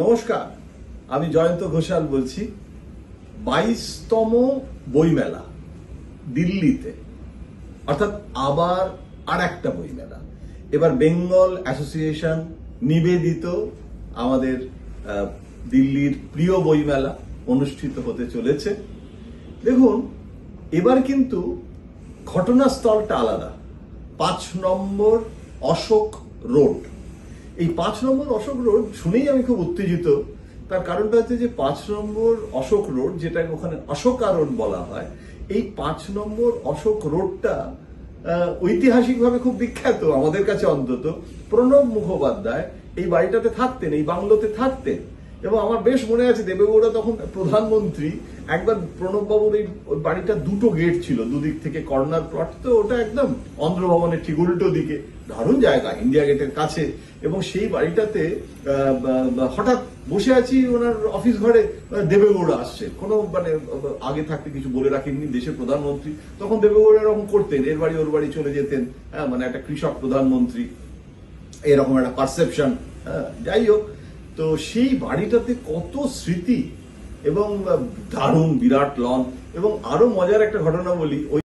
নমস্কার, আমি জয়ন্ত ঘোষাল বলছি। 22তম বইমেলা দিল্লিতে, অর্থাৎ আবার আর একটা বইমেলা। এবার বেঙ্গল অ্যাসোসিয়েশন নিবেদিত আমাদের দিল্লির প্রিয় বইমেলা অনুষ্ঠিত হতে চলেছে। দেখুন, এবার কিন্তু ঘটনাস্থলটা আলাদা। 5 নম্বর অশোক রোড। এই 5 নম্বর অশোক রোড শুনেই আমি খুব উত্তেজিত। তার কারণটা হচ্ছে যে 5 নম্বর অশোক রোড, যেটাকে ওখানে অশোকা রোড বলা হয়, এই 5 নম্বর অশোক রোডটা ঐতিহাসিকভাবে খুব বিখ্যাত আমাদের কাছে অন্তত। প্রণব মুখোপাধ্যায় এই বাড়িটাতে থাকতেন, এই বাংলোতে থাকতেন, এবং আমার বেশ মনে আছে দেবেগৌড়া তখন প্রধানমন্ত্রী। একবার প্রণব বাবুর এই বাড়িটা দুটো গেট ছিল, দুদিক থেকে কর্নার প্লট, তো ওটা একদম অন্ধ্রভবনের ঠিক উল্টো দিকে, দারুণ জায়গা, ইন্ডিয়া গেটের কাছে। এবং সেই বাড়িটাতে হঠাৎ বসে আছি ওনার অফিস ঘরে, দেবেগৌড়া আসছে। কোনো আগে থাকতে কিছু বলে রাখেননি, দেশের প্রধানমন্ত্রী। তখন দেবেগৌড়া এরকম করতেন, এর বাড়ি ওর বাড়ি চলে যেতেন। একটা কৃষক প্রধানমন্ত্রী, এরকম একটা পারসেপশন। যাই হোক, তো সেই বাড়িটাতে কত স্মৃতি এবং দারুণ বিরাট লন। এবং আরো মজার একটা ঘটনা বলি, ওই